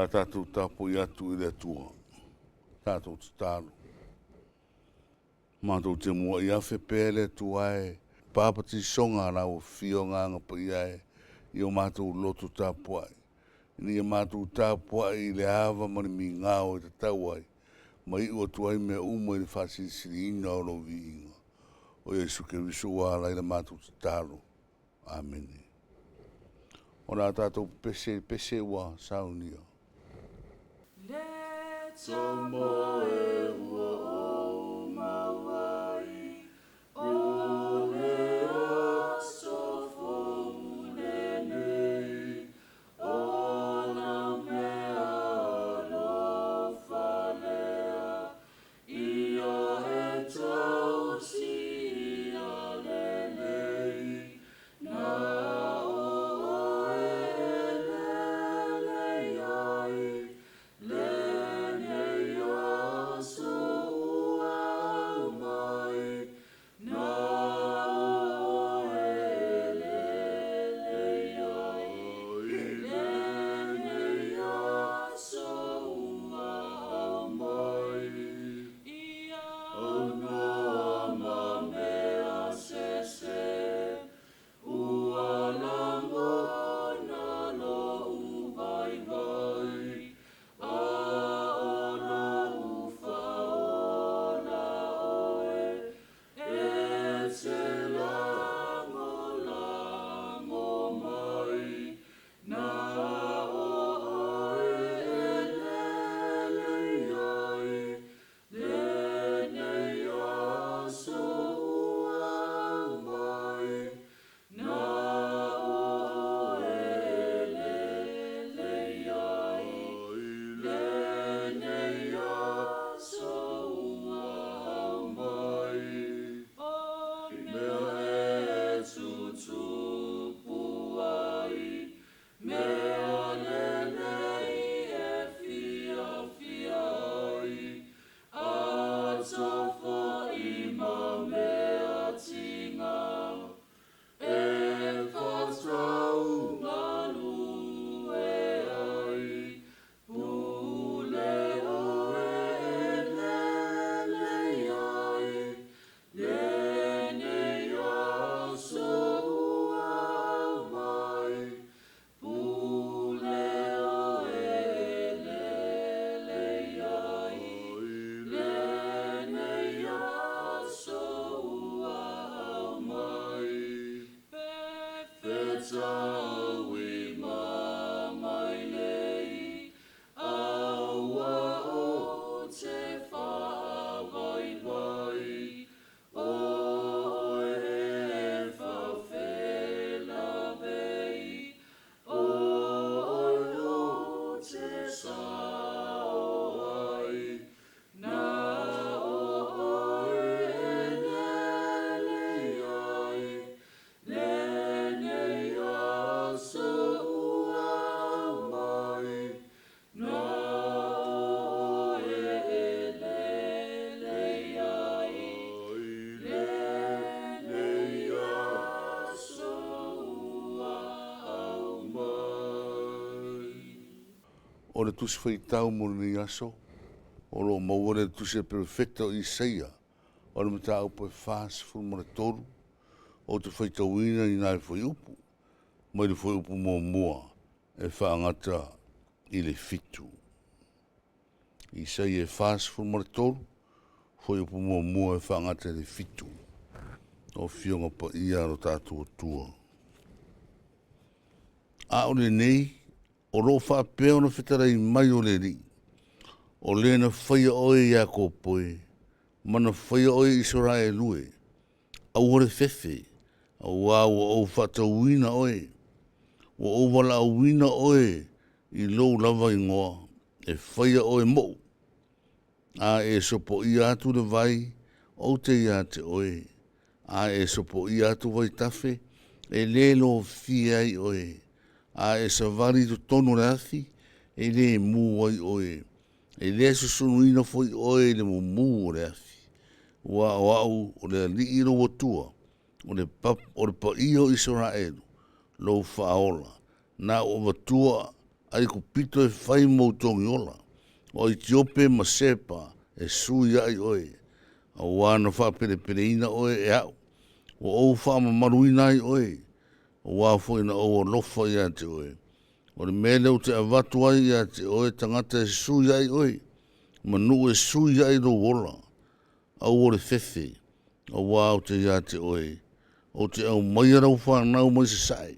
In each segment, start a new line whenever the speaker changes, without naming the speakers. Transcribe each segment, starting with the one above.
tātou tapo i atu i le atua. Tātou tālu. Mātou te mua i awhi pēle atua e. Pāpati songa rau fio nganga pa i ae. I o mātou loto tāpua ai. Ni e mātou tāpua i le hawa mani mi ngāo i te tau ai. Ma i ua tuai mea umo i le whasisiri ina o rovi inga. O Yesu ke riso wāla i le mātou tālu. Amen. O nā tātou pese wa saunia.
Let's mo e ua o mawai. O le aso fo unenei. O na mea lo falea. Ia e tau si a lelei. Na o e lelei ai.
O le tusi whaitau mo ni aso. O lo maua le tusi perfecta o Isaia. O le mata au poe fast fu mo le toru. O te whaitau ina i nai whai upu. Mai le whai upu mua e whaangata i le fitu. Isaia e fast fu mo le toru. Whai upu mua e whaangata i le fitu. O fionga pa ia ro tātua tua. A o le nei. O ro wha pēo na whitarai mai o le ri. O le na whaia oe ia ko poe. Mana whaia oe Israe lue. Au hore fefe. Au au o whata uina oe. O o wala uina oe. I lou lava i ngoa. E whaia oe mo. A e sopo i atu le vai. O te ia te oe. A e sopo i atu vai tafe. E lelo fia i oe. A e savari to tonu le afi, e le mu ai oe. E le susunu ina foi oe le mu le afi. Wa o au o le li iro watua, o le pa iyo Israelu, lo faola, na o watua ai ko pito e whai mou tongi ola. O Etiope ma sepa e sui ai oe. A wana wha pere pere ina oe e au. O ou wha ma maruina ai oe. O wafo ina o lofa ia te oe. O le mele o te avatu ai ia te oe tangata e sui ai oe. Manu e sui ai do wola. Au o le fefe. O wā o te ia te oe. O te au mai arau whanau mai se sai.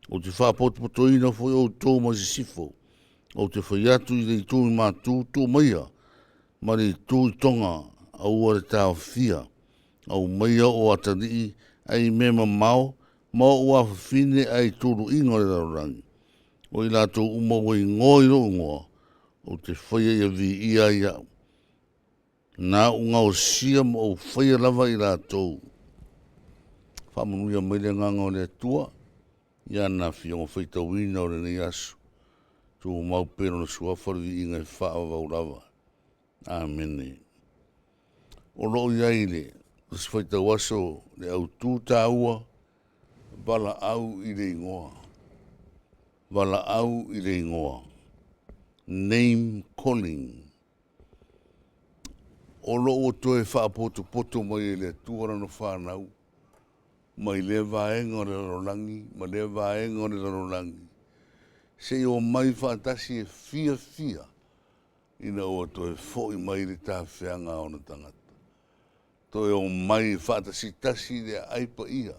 O te whapotopoto ina foi o tō mai se sifo. O te whaiatu i rei tū i mātū tō maia. Mari tū i tonga au are tāo fia. Au maia o atari ai mema mau. Mau ua whine ai tūru ingo le rangi. O i lato uma o i ngoi ro ngoa. O te whaia ia vi ia ia. Nā unga o sia mo o whaia lava i lato. Whamunuia meile nganga o le tua. Ia na fiongo whaita wina o le nei asu. Tu mau pero na suafaru i ingai wha au lava. Amen. O loo iai le. Kas whaita waso le au tū tāua. Bala au i le ingoa. Bala au i le ingoa. Name calling. O loo toe wha poto mai le tuara no whanau. Mai le vaenga o le rolangi. Ma le vaenga o le rolangi. Se o mai whaatasi e fia fia. Ina o toe fo i mai le tā whianga o na tangata. Toe o mai whaatasi tasi le aipa ia.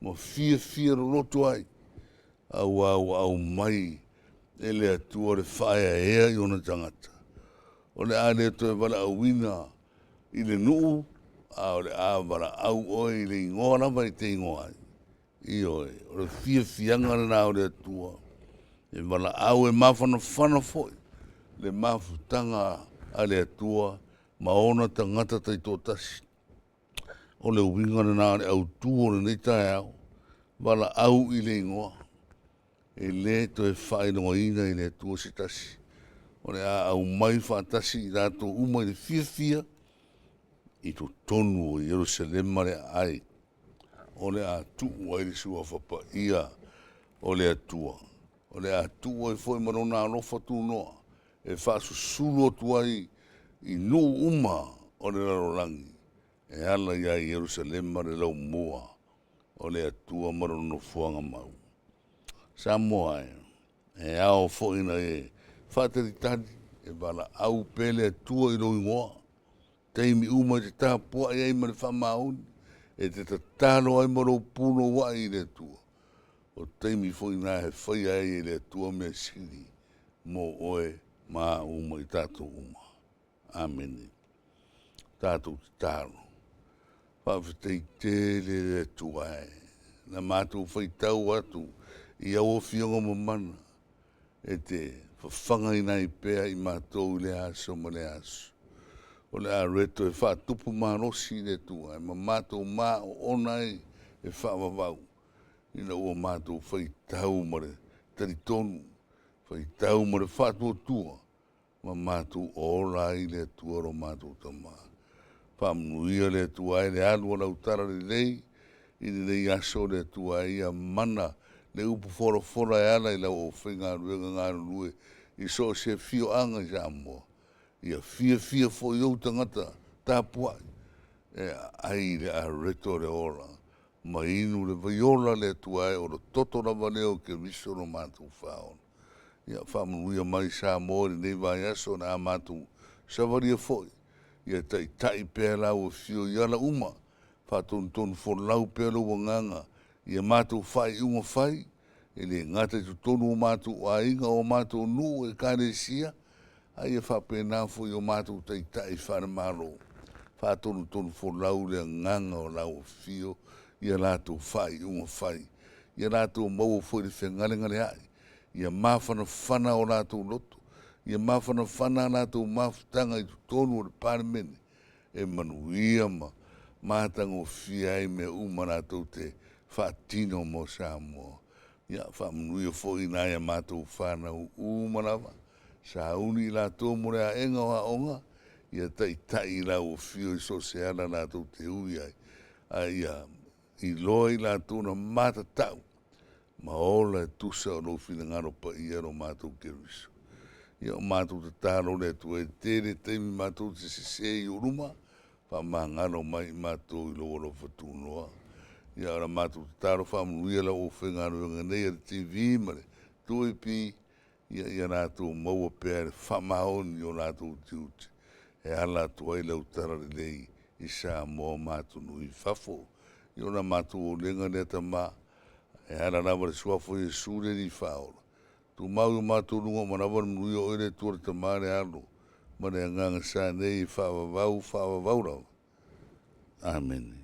Ma fia fia roto ai. Au mai e le atua le whaia ea i o na tangata. O le a le toe wala au wina i le nuu. A o le a wala au oi i le ingoa lava i te ingoa ai. I oi, o le fia fianga le nā o le atua. E wala au e mawhana whana foi. Le mawhutanga a le atua. Maona tangata tai tō tasi. O le winga le nā le au tua le nei tai au. Wala au i le ingoa. E le to e whai no ina i le atua si tasi. O le a au mai whaatasi i rato uma i le fia fia. I to tonu o Jerusalema le ai. O le a tuu ai le sua whapa ia o le atua. O le a tuu ai foi marona alofa tu noa. E whaasu sulu atu ai i nu uma o le rarolangi. E ala ia i Jerusalema le lau mua. O le atua marona fuanga mau. Samoa e ao fo ina e whaataritani e wala au pele atua i roi ngoa. Teimi uma te tāpua i ai mare whamauni. E te tatalo ai maro puno wa i le tua. O teimi fo ina he whai ai i le tua mea siri. Mo oe maa uma i tātou uma. Amen. Tātou te tālo. Whawhetei te le tua e. Na mātou whaitau atu. I au fionga mo mana. E te whawhanga i nai pēa i mātou le aso ma le aso. O le a reto e whaatupu mārosi le tua. E ma mātou mā o onai e whaavavau. Ina ua mātou whaitau ma le taritonu. Whaitau ma le whaatua tua. Ma mātou ola i le tua ro mātou tamā. Whaamnuia le tua e le alua lautara le lei. I le lei aso le tua e ia mana. Le upu fora e ala i lau o whainga ruenga ngā rue. I so se fio anga i sa amoa. Ia fia fo i au tangata tāpua. E ai le a reto le ora. Ma inu le vaiola le tuai o le toto lava leo ke riso no mātou whaon. Ia whamunuia mai sa mōri nei vai aso na a mātou savaria foi. Ia tai pēr lau o fio i ala uma. Whaton tonu fo lau pēr lau nganga. Ia mātou whai unga whai. E le ngata tu tonu o mātou a inga o mātou nu e kāre sia. Ai e whapena fo i o mātou tai whare maro. Whatonu tonu fo lau le nganga o lau o fio. Ia lātou whai unga whai. Ia lātou mau fo i le whengare ai. Ia mawhana whana o lātou loto. Ia mawhana whana lātou mawhtanga i tu tonu o le pārmene. E manuia ma mātanga o fia ai me uma lātou te whaatino mo Samoa. Ia whamanuia fo i nāia mātou whana o umalawa. Sa uni la tō more a enga o a onga, ia tai la o fio i soseana la tō te ui ai. Ai i loi la tō na mata tau, Ma ola e tusa o lo fina ngaro pa i ero mātou keruiso. Ia o mātou te tāro le tu e tere teimi mātou te se i uruma, wha mā ngaro mai mātou i lo oro whatunoa. Ia ora mātou te tāro wha mnuia la o whengaro i nganei ar TV mare, tui pi, ia rātou maua pēr wha mahoni o rātou tiuti. E ala tu ai lau tarare lei i sa mō mātou nui whafo. Ia ora mātou o lenga leta mā, e hara rawa le suafo i sure ni whaola. Tu mau i mātou runga manawa mnui o ere tuare ta māre alo. Mare anganga sa nei whaavavau rau. Amen.